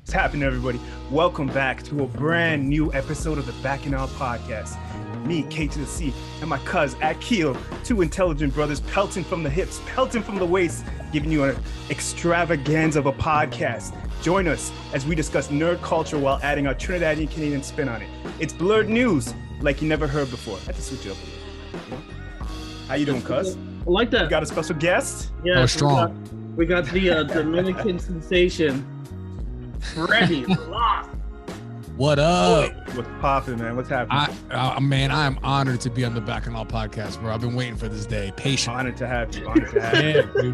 What's happening, everybody? Welcome back to a brand new episode of the Bacchanal Podcast. Me, K to the C, and my cousin Akil, two intelligent brothers pelting from the hips, pelting from the waist, giving you an extravaganza of a podcast. Join us as we discuss nerd culture while adding our Trinidadian Canadian spin on it. It's Blerd news like you never heard before. I had to switch it up a little. How you doing, cuz? I like that. You got a special guest? Yeah, strong. We got the Dominican sensation, Freddy Valoy. What up? What's poppin', man? What's happening? Man, I am honored to be on the Bacchanal Podcast, bro. I've been waiting for this day. Patient. Honored to have you. Honored to have you.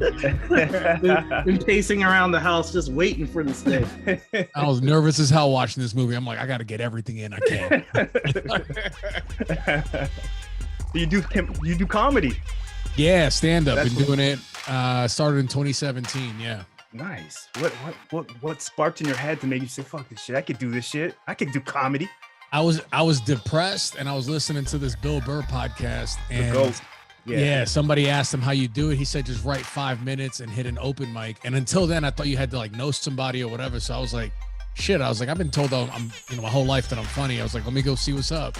Been pacing around the house just waiting for this day. I was nervous as hell watching this movie. I'm like, I got to get everything in I can. You do comedy? Yeah, stand up. That's Been doing it. Started in 2017. Yeah. Nice. What sparked in your head to make you say, "Fuck this shit. I could do this shit. I could do comedy." I was depressed and I was listening to this Bill Burr podcast and yeah, somebody asked him how you do it. He said just write 5 minutes and hit an open mic. And until then, I thought you had to like know somebody or whatever. So I was like, shit. I was like, I've been told I'm my whole life that I'm funny. I was like, let me go see what's up.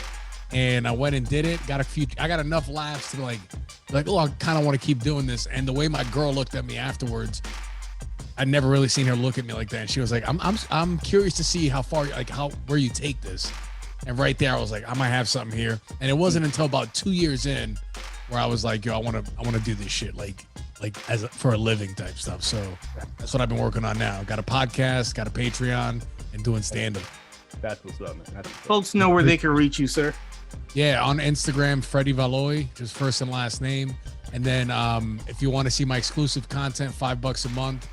And I went and did it. I got enough laughs to like, oh, I kind of want to keep doing this. And the way my girl looked at me afterwards, I'd never really seen her look at me like that. And she was like, I'm curious to see where you take this. And right there, I was like, I might have something here. And it wasn't until about 2 years in where I was like, yo, I want to do this shit for a living type stuff. So that's what I've been working on now. Got a podcast, got a Patreon, and doing stand-up. That's what's up, man. Folks know where they can reach you, sir. Yeah, on Instagram, Freddy Valoy, just first and last name. And then if you want to see my exclusive content, $5 a month,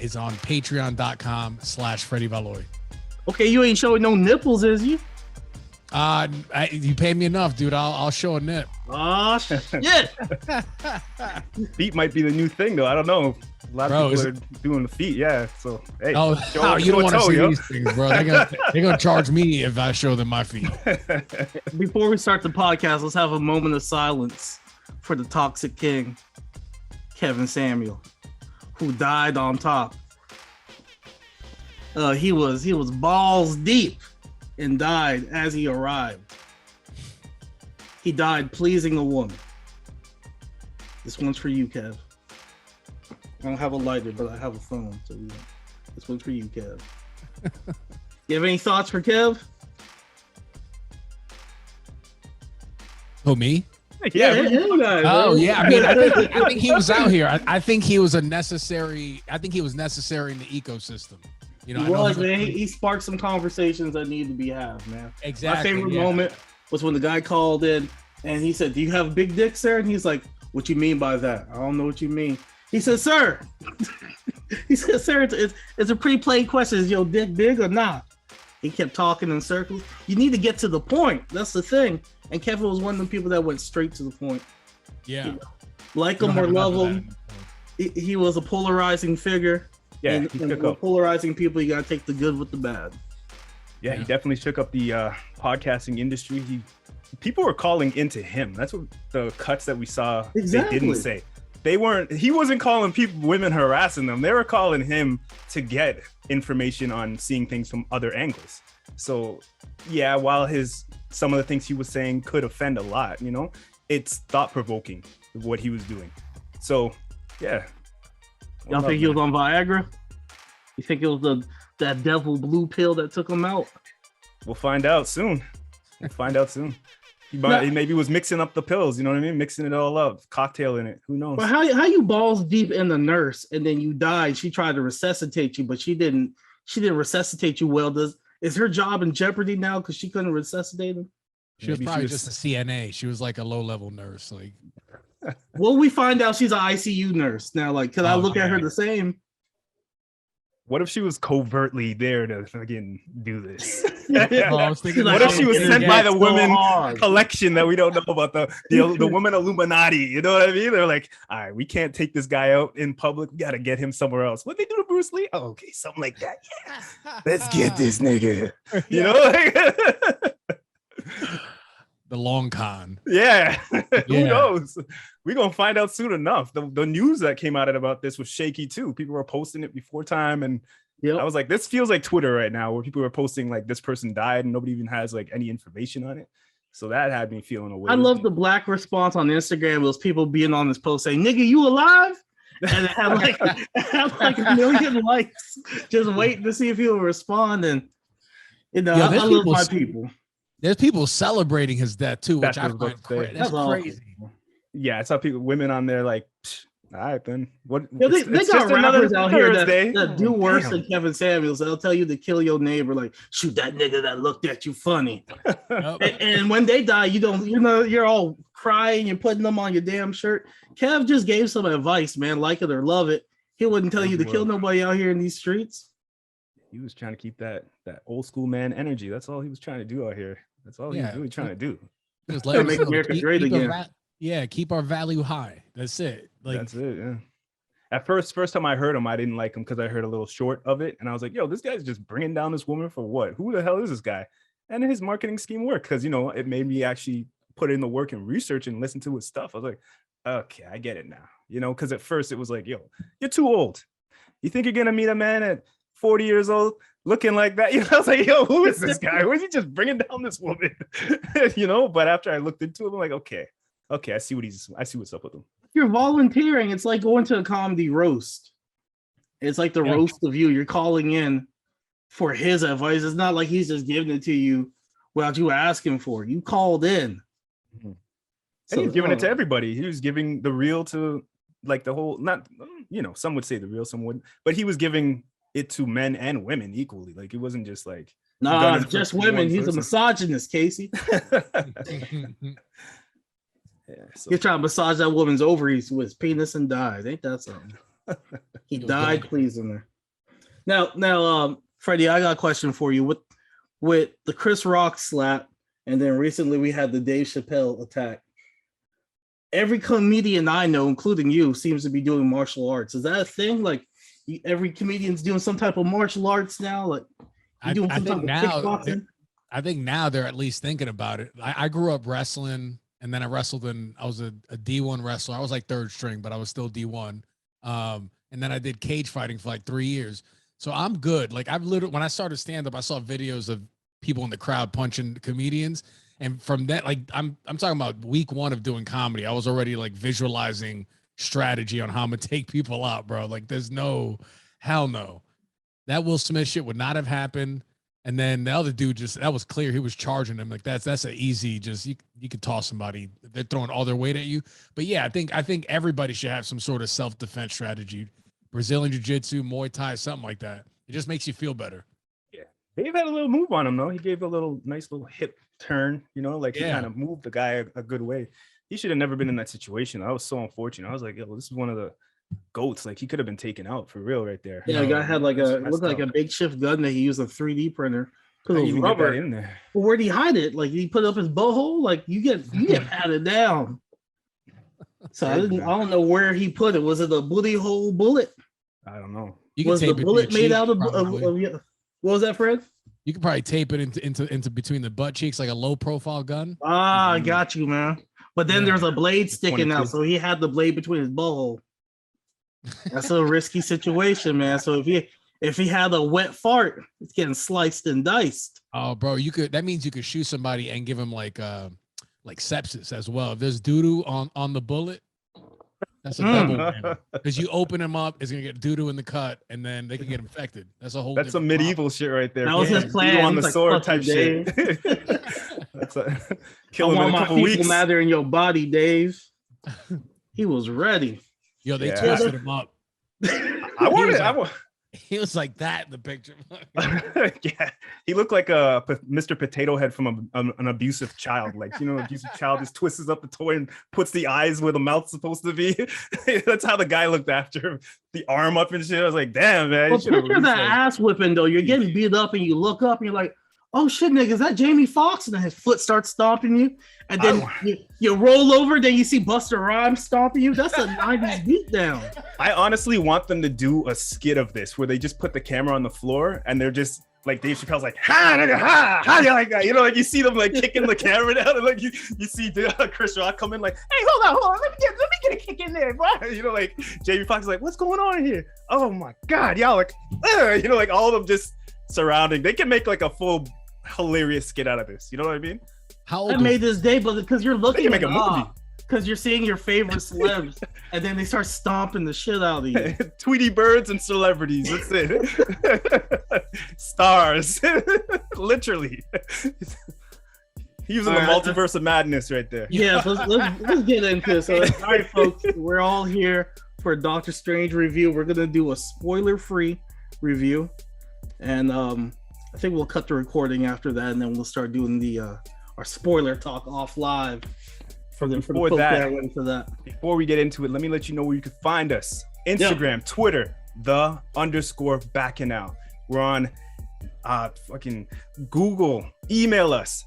is on patreon.com/FreddyValoy. Okay, you ain't showing no nipples, is you? You pay me enough, dude. I'll show a nip. Oh shit! Feet might be the new thing, though. I don't know. A lot of people are doing the feet, yeah. So hey, you don't want to see these things, bro. They're gonna charge me if I show them my feet. Before we start the podcast, let's have a moment of silence for the toxic king, Kevin Samuel, who died on top. He was balls deep and died as he arrived. He died pleasing a woman. This one's for you, Kev. I don't have a lighter, but I have a phone. So this one's for you, Kev. You have any thoughts for Kev? Who, me? Yeah. Oh yeah. I mean, I think he was out here. I think he was necessary in the ecosystem. You know, He sparked some conversations that need to be had, man. Exactly. My favorite moment was when the guy called in and he said, "Do you have a big dick, sir?" And he's like, "What you mean by that? I don't know what you mean." He said, "Sir," he said, "Sir, it's a pre-played question. Is your dick big or not?" He kept talking in circles. You need to get to the point. That's the thing. And Kevin was one of the people that went straight to the point. Yeah. Like him or love him. He was a polarizing figure. Yeah, and polarizing people, you gotta take the good with the bad. Yeah, he definitely shook up the podcasting industry. People were calling into him. That's what the cuts that we saw They didn't say. He wasn't calling women harassing them. They were calling him to get information on seeing things from other angles. So yeah, while some of the things he was saying could offend a lot, it's thought-provoking what he was doing. So yeah. Y'all think he was on Viagra? You think it was that devil blue pill that took him out? We'll find out soon. He maybe was mixing up the pills, you know what I mean? Mixing it all up, cocktailing it. Who knows? But how you balls deep in the nurse and then you died? She tried to resuscitate you, but she didn't resuscitate you well. Is her job in jeopardy now because she couldn't resuscitate him? She was probably just a CNA. She was like a low-level nurse. Like, well, we find out she's an ICU nurse now. Like, could I look at her the same? What if she was covertly there to fucking do this? I was thinking, what if she was sent by the women collection that we don't know about, the women Illuminati? You know what I mean? They're like, all right, we can't take this guy out in public. We got to get him somewhere else. What they do to Bruce Lee? Oh, okay, something like that. Yeah, let's get this nigga. You know? The long con. Yeah. Who knows? We're going to find out soon enough. The news that came out about this was shaky too. People were posting it before time and I was like, this feels like Twitter right now, where people are posting like this person died and nobody even has like any information on it. So that had me feeling away. I love the black response on Instagram. Those people being on this post saying, "Nigga, you alive?" And it had like a million likes, just waiting to see if he will respond. And I love my people. There's people celebrating his death too, which I find that's crazy. Yeah, it's how women on there like, all right, then. What? They got rappers out here that do worse than Kevin Samuels. They'll tell you to kill your neighbor, like shoot that nigga that looked at you funny. and when they die, you're all crying, you're putting them on your damn shirt. Kev just gave some advice, man. Like it or love it. He wouldn't tell you to kill nobody out here in these streets. He was trying to keep that old school man energy. That's all he was trying to do out here. That's all he was really trying to do. Just let make America great again. Keep our value high. That's it. That's it. Yeah. At first time I heard him, I didn't like him because I heard a little short of it, and I was like, "Yo, this guy's just bringing down this woman for what? Who the hell is this guy?" And his marketing scheme worked because it made me actually put in the work and research and listen to his stuff. I was like, "Okay, I get it now." Because at first it was like, "Yo, you're too old. You think you're gonna meet a man at 40 years old looking like that?" I was like, "Yo, who is this guy? Where's he just bringing down this woman?" But after I looked into it, I'm like, okay, I see what's up with him. You're volunteering. It's like going to a comedy roast. It's like the roast of you. You're calling in for his advice. It's not like he's just giving it to you without you asking for it. You called in. Mm-hmm. And he's giving it to everybody. He was giving the real to like the whole, not, some would say the real, some wouldn't, but he was giving it to men and women equally. Like it wasn't just like, nah, just women. He's a misogynist, Casey. You're trying to massage that woman's ovaries with his penis and died. Ain't that something? He died pleasing her. Now, Freddie, I got a question for you. With the Chris Rock slap, and then recently we had the Dave Chappelle attack. Every comedian I know, including you, seems to be doing martial arts. Is that a thing? Like every comedian's doing some type of martial arts now? Like I think now they're at least thinking about it. I grew up wrestling. And then I wrestled I was a D1 wrestler. I was like third string, but I was still D1. And then I did cage fighting for like 3 years. So I'm good. Like when I started stand up, I saw videos of people in the crowd punching comedians. And from that, like I'm talking about week 1 of doing comedy. I was already like visualizing strategy on how I'm gonna take people out, bro. Like there's hell no. That Will Smith shit would not have happened. And then the other dude that was clear. He was charging him. Like that's an easy, just you could toss somebody. They're throwing all their weight at you. But yeah, I think everybody should have some sort of self-defense strategy. Brazilian Jiu-Jitsu, Muay Thai, something like that. It just makes you feel better. Yeah. Dave had a little move on him though. He gave a nice little hip turn, he kind of moved the guy a good way. He should have never been in that situation. I was so unfortunate. I was like, yo, this is one of the goats. Like he could have been taken out for real right there. Yeah, the guy had looked like a makeshift gun that he used a 3D printer. Put a rubber in there. But where'd he hide it? Like he put up his butthole? Like you get patted down. So I don't know where he put it. Was it a booty hole bullet? I don't know. Was the bullet made out of what was that, Fred? You could probably tape it into between the butt cheeks like a low profile gun. Ah, I got you, man. But then there's a blade sticking out, so he had the blade between his butthole. That's a risky situation, man. So if he had a wet fart, it's getting sliced and diced. Oh, bro, that means you could shoot somebody and give him like sepsis as well. If there's doo-doo on the bullet, that's a double. Because you open him up, it's gonna get doo-doo in the cut, and then they can get infected. That's a whole. That's some medieval shit right there. That was his plan. On the sword type shit. That's kill him in a couple weeks. People matter in your body, Dave. He was ready. Yo, they twisted him up. He was like that in the picture. Yeah, he looked like a Mr. Potato Head from an abusive child. Like, abusive child just twists up the toy and puts the eyes where the mouth's supposed to be. That's how the guy looked after him. The arm up and shit. I was like, damn, man. Well, picture that ass whipping, though. You're getting beat up and you look up and you're like, oh shit, nigga, is that Jamie Foxx? And then his foot starts stomping you. And then you roll over, then you see Busta Rhymes stomping you. That's a 90s beatdown. I honestly want them to do a skit of this where they just put the camera on the floor and they're just like Dave Chappelle's like ha, like that. You know, like you see them like kicking the camera down, and like you see Chris Rock come in like, hey, hold on, let me get a kick in there, bro. You know, like Jamie Foxx is like, what's going on here? Oh my God, y'all like, you know, like all of them just surrounding. They can make like a full hilarious skit out of this. You know what I mean? How old I made this day, but because you're looking at make a movie. Because you're seeing your favorite celebs, and then they start stomping the shit out of you. Tweety birds and celebrities. That's it. Stars. Literally. Using the multiverse of madness right there. Yeah, let's get into this. So, all right, folks, we're all here for a Doctor Strange review. We're gonna do a spoiler-free review, and I think we'll cut the recording after that, and then we'll start doing the our spoiler talk off live. Before we get into it, let me let you know where you can find us. Instagram, Twitter, _Bacchanal. We're on fucking Google. Email us,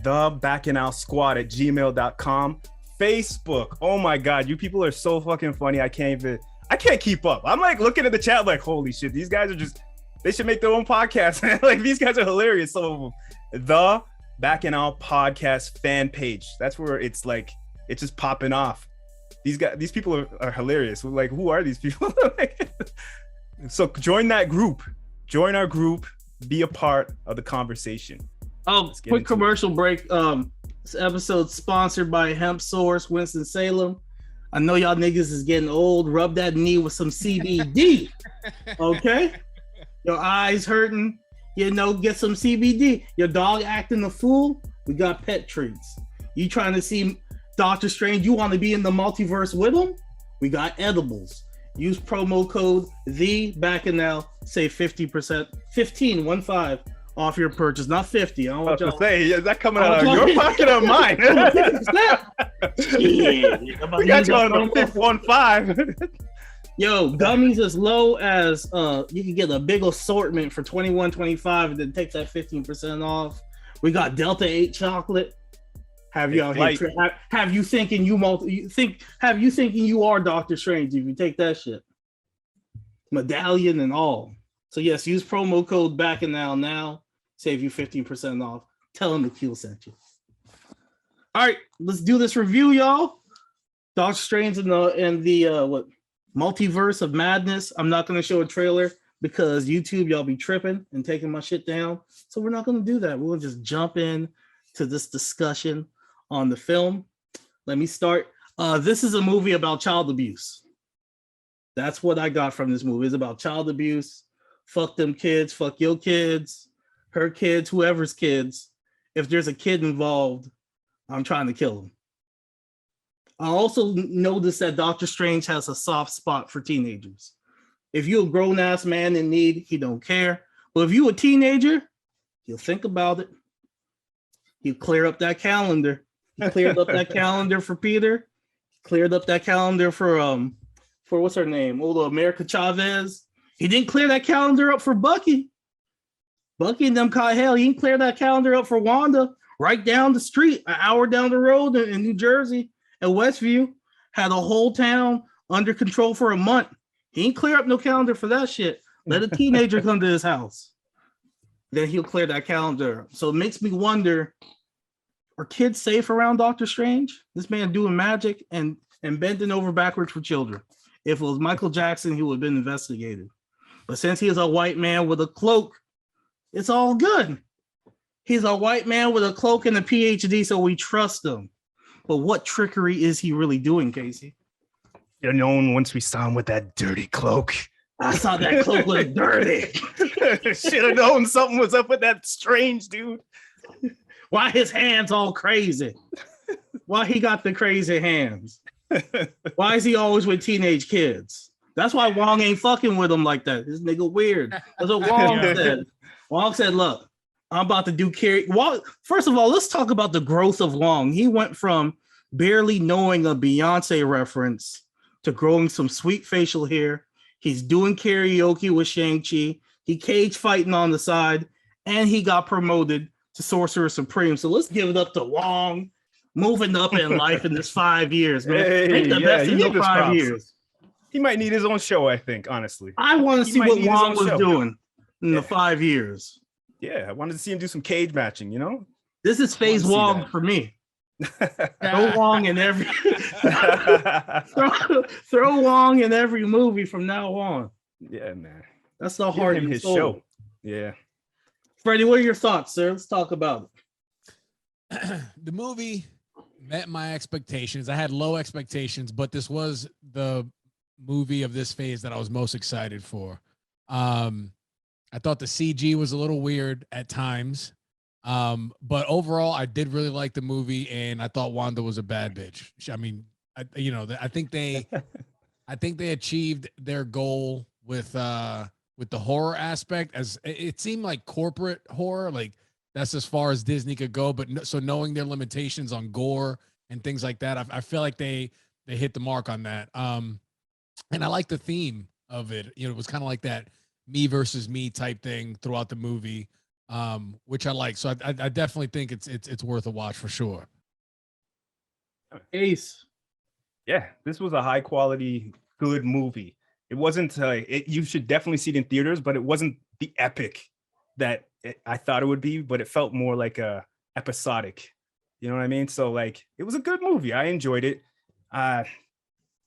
thebacchanalsquad@gmail.com. Facebook. Oh my God, you people are so fucking funny. I can't keep up. I'm like looking at the chat like, holy shit, these guys are they should make their own podcast. Like these guys are hilarious, some of them. The Bacchanal Podcast fan page. That's where it's like it's just popping off. These people are hilarious. We're like, who are these people? So join that group. Join our group. Be a part of the conversation. Oh, quick commercial break. This episode sponsored by Hemp Source, Winston-Salem. I know y'all niggas is getting old. Rub that knee with some CBD. Okay? Your eyes hurting. You know, get some CBD. Your dog acting a fool, we got pet treats. You trying to see Doctor Strange, you want to be in the multiverse with him? We got edibles. Use promo code THEBACCHANAL, save 15% off your purchase. Not 50. I don't want to say, is that coming out of your pocket or mine? We got you on the 515. Yo, gummies as low as you can get a big assortment for $21.25 and then take that 15% off. We got Delta 8 chocolate. Have you out here? Have you thinking you are Doctor Strange if you take that shit? Medallion and all. So yes, use promo code Bacchanal now. Save you 15% off. Tell them Akil sent you. All right, let's do this review, y'all. Doctor Strange in the Multiverse of Madness. I'm not going to show a trailer because YouTube, y'all be tripping and taking my shit down. So we're not going to do that. We'll just jump in to this discussion on the film. Let me start. This is a movie about child abuse. That's what I got from this movie. It's about child abuse. Fuck them kids. Fuck your kids. Her kids. Whoever's kids. If there's a kid involved, I'm trying to kill him. I also noticed that Doctor Strange has a soft spot for teenagers. If you're a grown-ass man in need, he don't care. But if you a teenager, he'll think about it. He'll clear up that calendar. He cleared up that calendar for Peter. Cleared up that calendar for what's her name? Old America Chavez. He didn't clear that calendar up for Bucky. Bucky and them caught hell. He didn't clear that calendar up for Wanda. Right down the street, an hour down the road in New Jersey. And Westview had a whole town under control for a month. He ain't clear up no calendar for that shit. Let a teenager come to his house. Then he'll clear that calendar. So it makes me wonder, are kids safe around Doctor Strange? This man doing magic and bending over backwards for children. If it was Michael Jackson, he would have been investigated. But since he is a white man with a cloak, it's all good. He's a white man with a cloak and a PhD, so we trust him. But what trickery is he really doing, Casey? You know, once we saw him with that dirty cloak. I saw that cloak was dirty. Should have known something was up with that Strange dude. Why his hands all crazy? Why he got the crazy hands? Why is he always with teenage kids? That's why Wong ain't fucking with him like that. This nigga weird. That's what Wong said. Wong said, look, I'm about to do carry. Well, first of all, let's talk about the growth of Wong. He went from barely knowing a Beyonce reference to growing some sweet facial hair. He's doing karaoke with Shang-Chi. He cage fighting on the side, and he got promoted to Sorcerer Supreme. So let's give it up to Wong, moving up in life in this 5 years, man. Take the best in your 5 years. He might need his own show, I think, honestly. I want to see what Wong was doing in the 5 years. Yeah, I wanted to see him do some cage matching, you know? This is phase Wong for me. Throw Wong in every throw Wong in every movie from now on. Yeah, man. That's the heart of his show. Yeah. Freddie, what are your thoughts, sir? Let's talk about it. The movie met my expectations. I had low expectations, but this was the movie of this phase that I was most excited for. I thought the CG was a little weird at times. But overall, I did really like the movie, and I thought Wanda was a bad bitch. I mean, I think they achieved their goal with the horror aspect, as it seemed like corporate horror, like that's as far as Disney could go. But so knowing their limitations on gore and things like that, I feel like they hit the mark on that. And I like the theme of it. It was kind of like that me versus me type thing throughout the movie. Which I like. So I definitely think it's worth a watch for sure. Ace. Yeah, this was a high quality, good movie. It wasn't, you should definitely see it in theaters, but it wasn't the epic that I thought it would be, but it felt more like a episodic, you know what I mean? So like, it was a good movie. I enjoyed it. The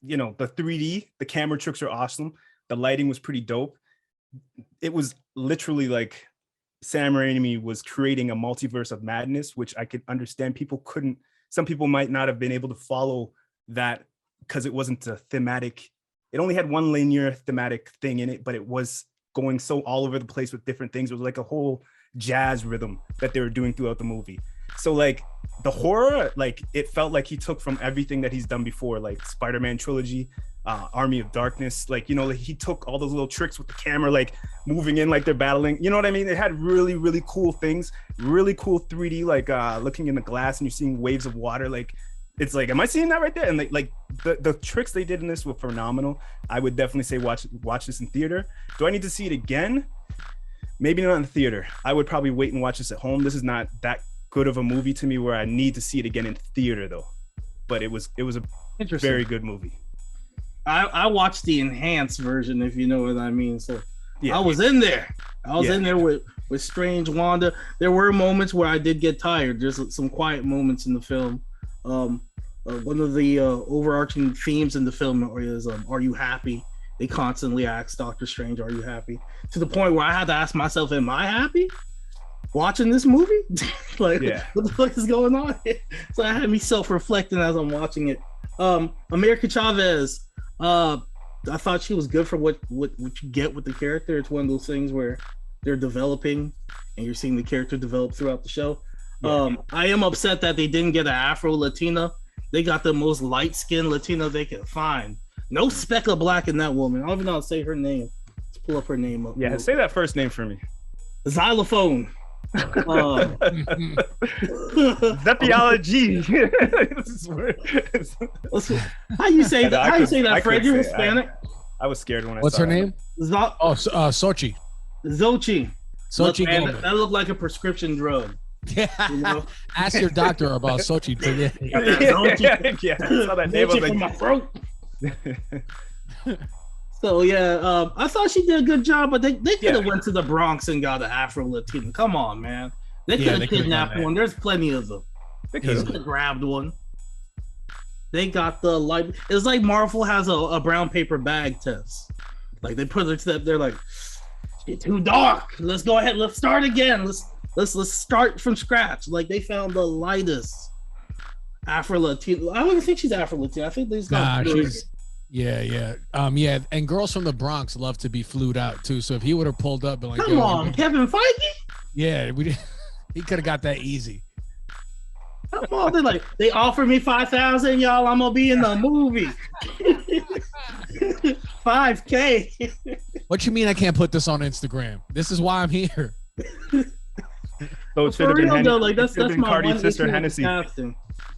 3D, the camera tricks are awesome. The lighting was pretty dope. It was literally like, Sam Raimi was creating a multiverse of madness, which I could understand some people might not have been able to follow that because it wasn't a thematic. It only had one linear thematic thing in it, but it was going so all over the place with different things. It was like a whole jazz rhythm that they were doing throughout the movie. So like the horror, like it felt like he took from everything that he's done before, like Spider-Man trilogy, Army of Darkness, like he took all those little tricks with the camera, like moving in like they're battling, you know what I mean? It had really, really cool things, really cool 3D, like looking in the glass and you're seeing waves of water. Like it's like, am I seeing that right there? And like the tricks they did in this were phenomenal. I would definitely say watch this in theater. Do I need to see it again? Maybe not in the theater. I would probably wait and watch this at home. This is not that good of a movie to me where I need to see it again in theater though. But it was a very good movie. I watched the enhanced version, if you know what I mean. So yeah, I was in there. I was in there with Strange Wanda. There were moments where I did get tired. There's some quiet moments in the film. One of the overarching themes in the film is "Are you happy?" They constantly ask Doctor Strange, "Are you happy?" To the point where I had to ask myself, "Am I happy?" Watching this movie? What the fuck is going on? So I had me self-reflecting as I'm watching it. America Chavez. I thought she was good for what you get with the character. It's one of those things where they're developing and you're seeing the character develop throughout the show. I am upset that they didn't get an Afro Latina. They got the most light-skinned Latina they could find. No speck of black in that woman. I don't even know how to say her name. Let's pull up her name up. Yeah, say that first name for me. Xylophone. Zepiology. How you say that? How you say that, Fred? You're Hispanic. I was scared when I What's saw her name? Sochi. Xochitl. Sochi. That looked like a prescription drug. Yeah. Ask your doctor about Sochi today. Yeah. I saw that name. I was like, my throat. So yeah, I thought she did a good job, but they could have went to the Bronx and got an Afro Latino. Come on, man. They could have kidnapped one. There's plenty of them. They could have grabbed one. They got the light. It's like Marvel has a brown paper bag test. Like they put it to them. They're like, it's too dark. Let's go ahead. Let's start again. Let's start from scratch. Like they found the lightest Afro Latino. I don't even think she's Afro Latino. I think they just got. Yeah. And girls from the Bronx love to be flued out too. So if he would have pulled up and like, come on, Kevin Feige. Yeah, he could have got that easy. Come on, they offered me $5,000, y'all. I'm gonna be in the movie. $5K. What you mean I can't put this on Instagram? This is why I'm here. So it should have been that's my Cardi's sister Hennessy.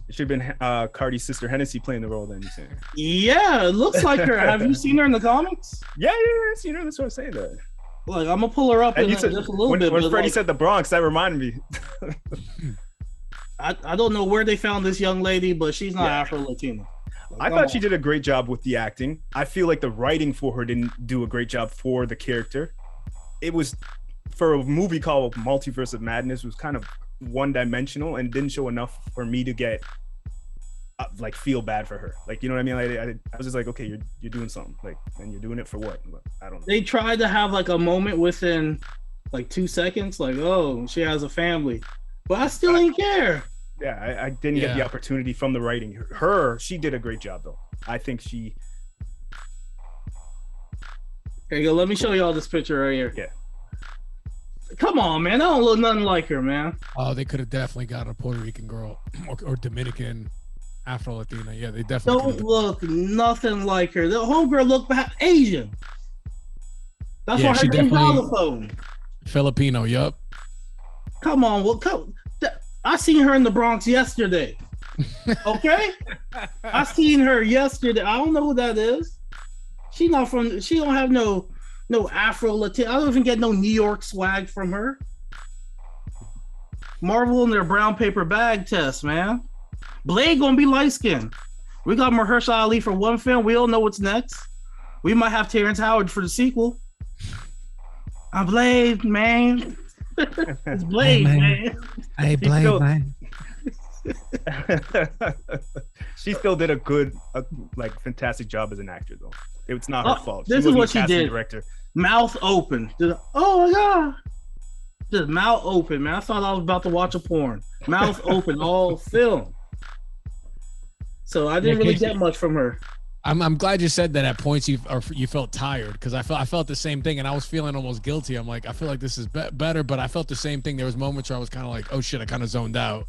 It should have been Cardi's sister Hennessy playing the role then, you saying? Yeah, it looks like her. Have you seen her in the comics? Yeah, I've seen her. That's what I'm saying. That. Like, I'm gonna pull her up in just a little bit. When Freddie said the Bronx, that reminded me. I don't know where they found this young lady, but she's not Afro-Latina. I thought she did a great job with the acting. I feel like the writing for her didn't do a great job for the character. It was for a movie called Multiverse of Madness, was kind of one-dimensional and didn't show enough for me to get like feel bad for her. Like, you know what I mean? I was just like, okay, you're doing something, like, and you're doing it for what? I don't know. They tried to have like a moment within like 2 seconds, like, oh, she has a family, but I still ain't care. Yeah, I didn't get the opportunity from the writing. She did a great job though. I think she. Here you go. Let me show you all this picture right here. Yeah. Come on, man. I don't look nothing like her, man. Oh, they could have definitely got a Puerto Rican girl or Dominican, Afro-Latina. Yeah, they definitely don't look nothing like her. The homegirl look Asian. That's why her name's Telephone. Filipino, yup. Come on, I seen her in the Bronx yesterday. Okay? I seen her yesterday. I don't know who that is. She don't have no Afro-Latin. I don't even get no New York swag from her. Marvel and their brown paper bag test, man. Blade gonna be light skinned. We got Mahershala Ali for one film. We don't know what's next. We might have Terrence Howard for the sequel. I'm Blade, man. It's Blade, man. Hey, Blade, man. She still did a good, fantastic job as an actor, though. It's not her fault. This is what she did. Director. Mouth open. Oh my god. Just mouth open, man. I thought I was about to watch a porn. Mouth open, all film. So I didn't really get much from her. I'm glad you said that. At points you felt tired, because I felt the same thing, and I was feeling almost guilty. I'm like, I feel like this is better, but I felt the same thing. There was moments where I was kind of like, oh shit, I kind of zoned out.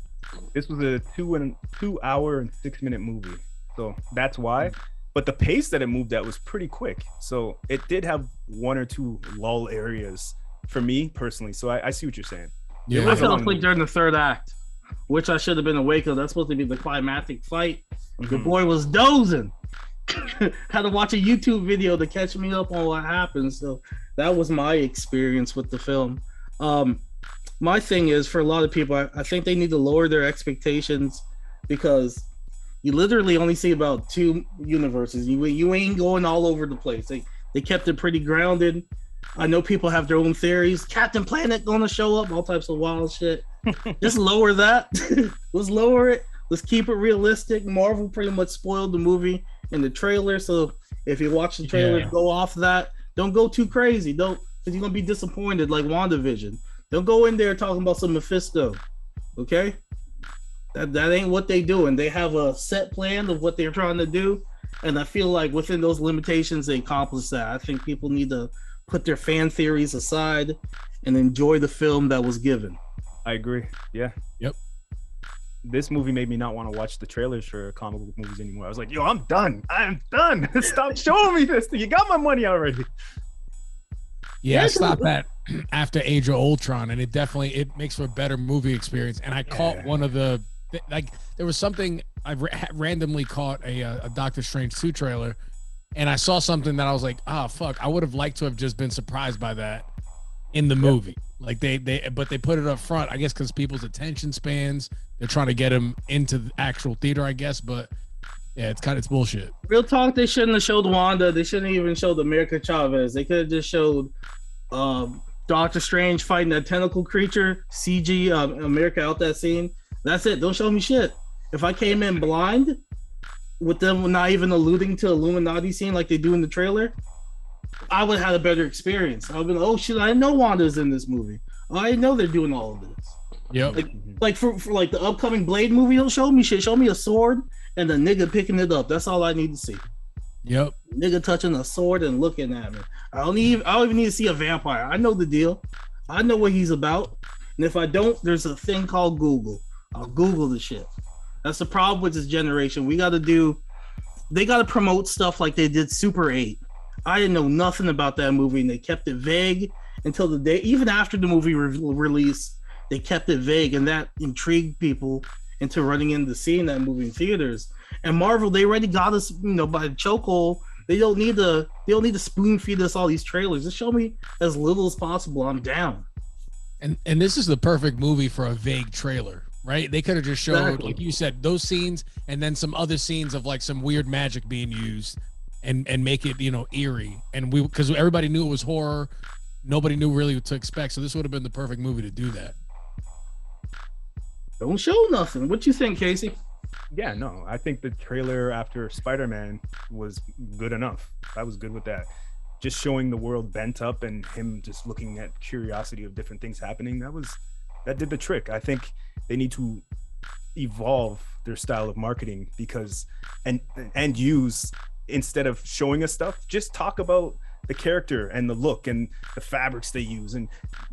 This was a 2 hour and 6 minute movie, so that's why. But the pace that it moved at was pretty quick, so it did have 1 or 2 lull areas for me personally. So I see what you're saying. Yeah, I fell asleep during the third act, which I should have been awake of. That's supposed to be the climactic fight. Mm-hmm. The boy was dozing. Had to watch a YouTube video to catch me up on what happened. So that was my experience with the film. My thing is, for a lot of people, I think they need to lower their expectations, because you literally only see about 2 universes. You ain't going all over the place. They kept it pretty grounded. I know people have their own theories. Captain Planet gonna show up, all types of wild shit. Just lower that. Let's lower it. Let's keep it realistic. Marvel pretty much spoiled the movie in the trailer, so if you watch the trailer, go off that. Don't go too crazy. Don't, because you're gonna be disappointed like WandaVision. Don't go in there talking about some Mephisto. Okay? That ain't what they doing. They have a set plan of what they're trying to do, and I feel like within those limitations they accomplish that. I think people need to put their fan theories aside and enjoy the film that was given. I agree. Yeah. Yep. This movie made me not want to watch the trailers for comic book movies anymore. I was like, yo, I'm done. I'm done. Stop showing me this. You got my money already. Yeah, I stopped that after Age of Ultron, and it makes for a better movie experience. And I caught one of the, there was something, I randomly caught a Doctor Strange 2 trailer, and I saw something that I was like, fuck, I would have liked to have just been surprised by that in the movie. Like but they put it up front, I guess, because people's attention spans, they're trying to get them into the actual theater, I guess. But yeah, it's bullshit. Real talk, they shouldn't have showed Wanda. They shouldn't even showed America Chavez. They could have just showed Doctor Strange fighting that tentacle creature, CG America out that scene. That's it. Don't show me shit. If I came in blind with them not even alluding to Illuminati scene like they do in the trailer, I would have had a better experience. I would be like, oh shit, I know Wanda's in this movie. Oh, I know they're doing all of this. Yep. Like for like the upcoming Blade movie, he'll show me shit. Show me a sword and a nigga picking it up. That's all I need to see. Yep. Nigga touching a sword and looking at me. I don't even need to see a vampire. I know the deal. I know what he's about. And if I don't, there's a thing called Google. I'll Google the shit. That's the problem with this generation. They got to promote stuff like they did Super 8. I didn't know nothing about that movie, and they kept it vague until the day, even after the movie release, they kept it vague, and that intrigued people into running in to seeing that movie in theaters. And Marvel, they already got us, by the chokehold. They don't need to spoon feed us all these trailers. Just show me as little as possible. I'm down. And this is the perfect movie for a vague trailer, right? They could have just showed, like you said, those scenes, and then some other scenes of like some weird magic being used, and make it eerie. And because everybody knew it was horror, nobody knew really what to expect. So this would have been the perfect movie to do that. Don't show nothing. What you think, Casey? Yeah, no, I think the trailer after Spider-Man was good enough. I was good with that. Just showing the world bent up and him just looking at curiosity of different things happening. That did the trick. I think they need to evolve their style of marketing and use, instead of showing us stuff, just talk about the character and the look and the fabrics they use and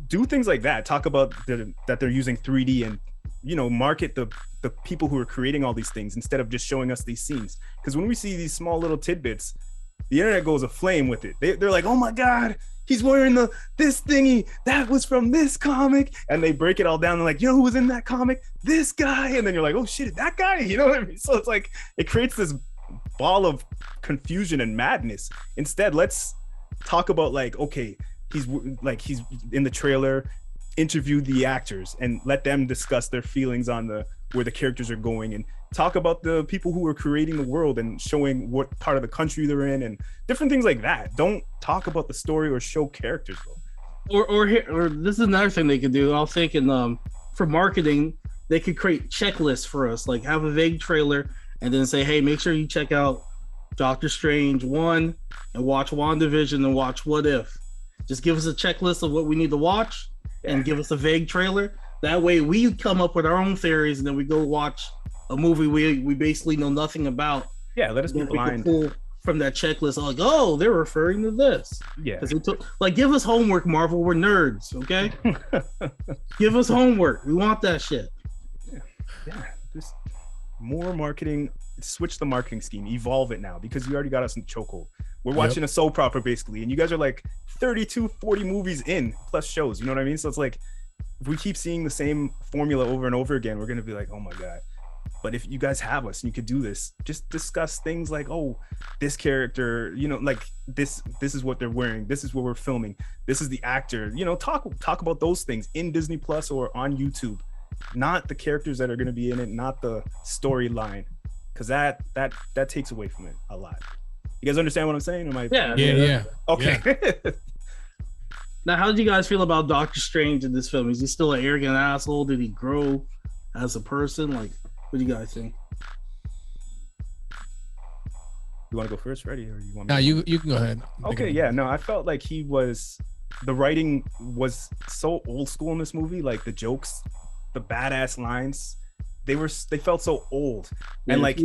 do things like that. Talk about that they're using 3D and, you know, market the people who are creating all these things instead of just showing us these scenes. Because when we see these small little tidbits, the internet goes aflame with it. They're like, oh my God, he's wearing this thingy that was from this comic, and they break it all down. They're like, you know who was in that comic? This guy. And then you're like, oh shit, that guy. You know what I mean? So it's like it creates this ball of confusion and madness. Instead, let's talk about like, okay, he's in the trailer, interview the actors and let them discuss their feelings on where the characters are going, and talk about the people who are creating the world and showing what part of the country they're in and different things like that. Don't talk about the story or show characters though. Or this is another thing they could do. I was thinking for marketing, they could create checklists for us, like have a vague trailer and then say, hey, make sure you check out Doctor Strange 1 and watch WandaVision and watch What If. Just give us a checklist of what we need to watch and give us a vague trailer. That way we come up with our own theories and then we go watch a movie we basically know nothing about. Yeah, let us be blind. Pull from that checklist, like, oh, they're referring to this. Yeah. Give us homework, Marvel. We're nerds, okay? Give us homework. We want that shit. Yeah. Just more marketing. Switch the marketing scheme. Evolve it now, because you already got us in chokehold. We're watching a soap opera basically, and you guys are like 32, 40 movies in plus shows. You know what I mean? So it's like, if we keep seeing the same formula over and over again, we're gonna be like, oh my God. But if you guys have us and you could do this, just discuss things like, oh, this character, you know, like this is what they're wearing, this is what we're filming, this is the actor, you know, talk about those things in Disney Plus or on YouTube, not the characters that are going to be in it, not the storyline, because that takes away from it a lot. You guys understand what I'm saying? Am I? Yeah. Okay. Yeah. Now, how did you guys feel about Doctor Strange in this film? Is he still an arrogant asshole? Did he grow as a person? Like, what do you guys think? You want to go first, Freddy, or you want me? No, you can go ahead. Okay, yeah, no, I felt like the writing was so old school in this movie. Like the jokes, the badass lines, they felt so old. And like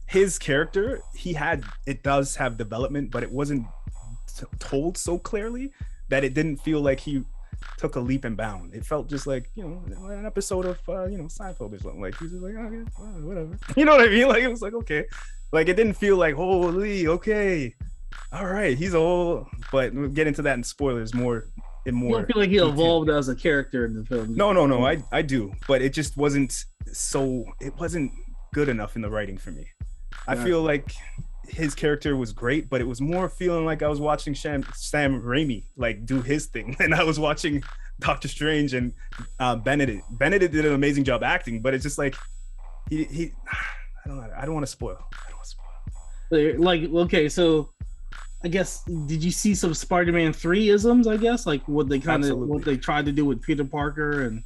his character, it does have development, but it wasn't told so clearly that it didn't feel like he took a leap and bound. It felt just like, you know, an episode of Seinfeld or something. Like he's just like, okay, whatever. You know what I mean? Like it was like, okay. Like it didn't feel like, holy, okay, all right, he's old. But we'll get into that in spoilers more. You don't feel like he evolved as a character in the film? No, I do, but it just wasn't good enough in the writing for me. I feel like his character was great, but it was more feeling like I was watching Sam Raimi like do his thing, and I was watching Doctor Strange and Benedict. Benedict did an amazing job acting, but it's just like he I don't want to spoil. Like, okay, so I guess, did you see some Spider-Man 3-isms, I guess? Like what they tried to do with Peter Parker? And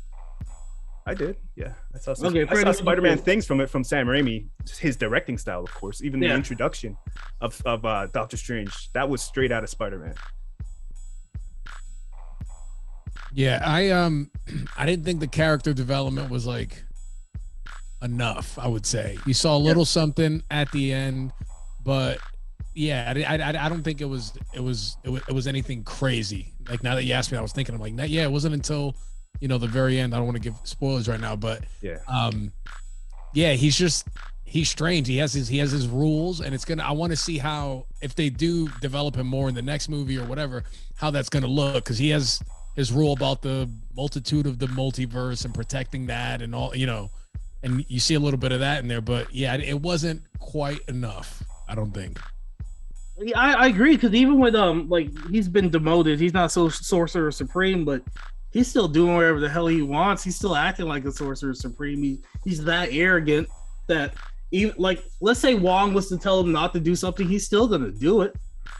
I did, yeah. I saw Spider-Man things from Sam Raimi, his directing style, of course. Even the introduction of Doctor Strange, that was straight out of Spider-Man. Yeah, I didn't think the character development was like enough. I would say you saw a little something at the end, but yeah, I don't think it was anything crazy. Like now that you asked me, I was thinking, I'm like, it wasn't until the very end. I don't want to give spoilers right now, but he's strange. He has his rules, and I want to see how, if they do develop him more in the next movie or whatever, how that's going to look, because he has his rule about the multitude of the multiverse and protecting that and all, and you see a little bit of that in there, but yeah, it wasn't quite enough, I don't think. I agree, because even with like, he's been demoted, he's not so Sorcerer Supreme, but he's still doing whatever the hell he wants. He's still acting like a Sorcerer Supreme. He's that arrogant that, even like, let's say Wong was to tell him not to do something, he's still gonna do it.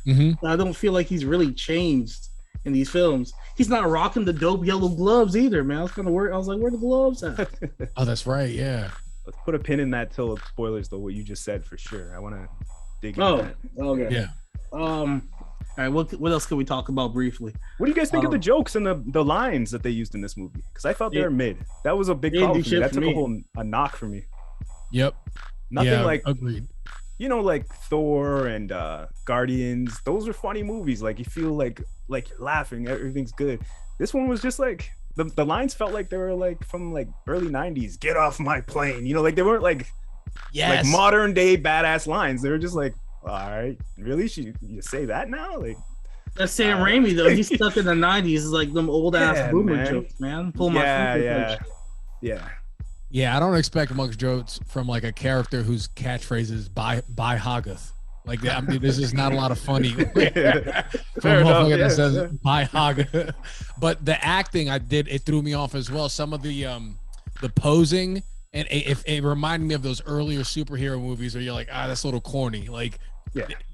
Mm-hmm. I don't feel like he's really changed in these films. He's not rocking the dope yellow gloves either, man. I was kind of worried. I was like, where the gloves at? Oh, that's right. Yeah. Let's put a pin in that till spoilers, though. What you just said for sure. I want to dig into that. Okay. Yeah. All right. What else can we talk about briefly? What do you guys think of the jokes and the lines that they used in this movie? Because I thought they were mid. That was a big problem for me. That took a knock for me. Yep. Nothing like agreed. Like Thor and Guardians. Those are funny movies. Like you feel like you're laughing. Everything's good. This one was just like the lines felt like they were like from like early 90s. Get off my plane. Like they weren't like modern day badass lines. They were just like, all right, really? You say that now? Like that's Sam Raimi though. He's stuck in the 90s. It's like them old ass boomer jokes, man. Pull my Yeah, I don't expect much jokes from like a character whose catchphrase is "by Hoggeth." Like, I mean, this is not a lot of funny. From that says "by Hoggeth," but the acting it threw me off as well. Some of the posing and it reminded me of those earlier superhero movies where you're like, that's a little corny. Like,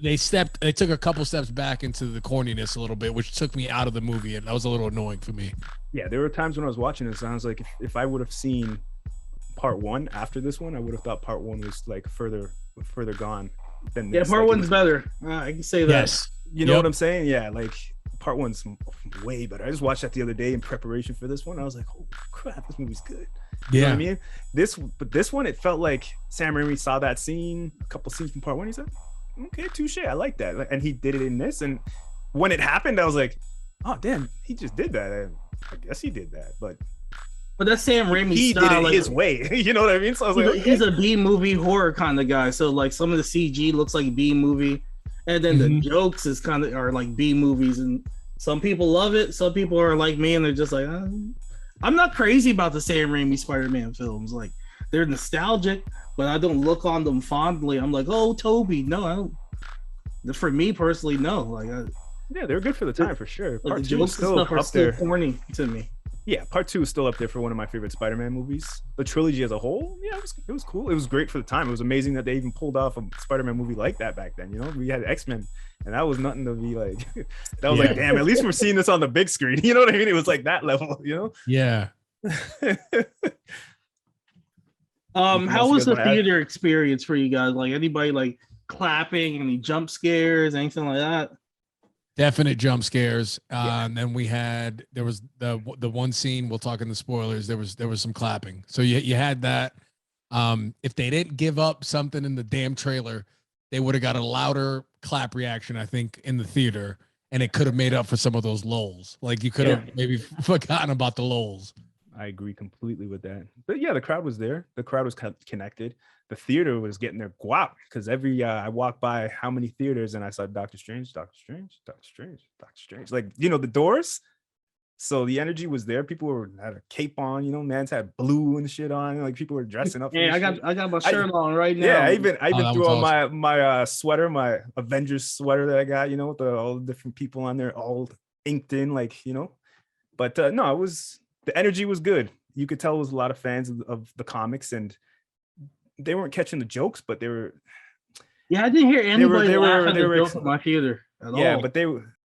they took a couple steps back into the corniness a little bit, which took me out of the movie, and that was a little annoying for me. Yeah, there were times when I was watching this, and I was like, if I would have seen part one after this one, I would have thought part one was like further gone than this. Part one's better. I can say that. Yes. You know what I'm saying? Yeah, like part one's way better. I just watched that the other day in preparation for this one. I was like, oh crap, this movie's good. You know what I mean? This one, it felt like Sam Raimi saw that scene, a couple scenes from part one. He said, okay, touche, I like that. And he did it in this. And when it happened, I was like, oh damn, he just did that. I guess he did that, but that's Sam Raimi. He style, did it his way. You know what I mean? So I was like, he's a B movie horror kind of guy. So like some of the CG looks like B movie, and then the jokes are like B movies. And some people love it. Some people are like me, and they're just like, I'm not crazy about the Sam Raimi Spider-Man films. Like they're nostalgic, but I don't look on them fondly. I'm like, oh, Toby. No, I don't. For me personally, no. Like, they're good for the time for sure. Part the jokes and stuff are still corny to me. Yeah, part two is still up there for one of my favorite Spider-Man movies. The trilogy as a whole, it was cool. It was great for the time. It was amazing that they even pulled off a Spider-Man movie like that back then. We had X-Men, and that was nothing to be like. That was like, damn, at least we're seeing this on the big screen. You know what I mean? It was like that level. Yeah. How was the theater experience for you guys? Like anybody like clapping, any jump scares, anything like that? Definite jump scares. And then there was the one scene, we'll talk in the spoilers. There was some clapping. So you had that. If they didn't give up something in the damn trailer, they would have got a louder clap reaction, I think, in the theater. And it could have made up for some of those lulls. Like you could have maybe forgotten about the lulls. I agree completely with that. But yeah, the crowd was there. The crowd was connected. The theater was getting their guap because I walked by how many theaters and I saw Doctor Strange. Like, the doors. So the energy was there. People had a cape on, man's had blue and shit on. Like people were dressing up. Yeah, I got my shirt on right now. Yeah, I even threw on my sweater, my Avengers sweater that I got, with all the different people on there, all inked in, like, But no, the energy was good. You could tell it was a lot of fans of the comics, and they weren't catching the jokes, but they were. Yeah, I didn't hear anybody laugh at the joke in my theater at all. Yeah, but they were.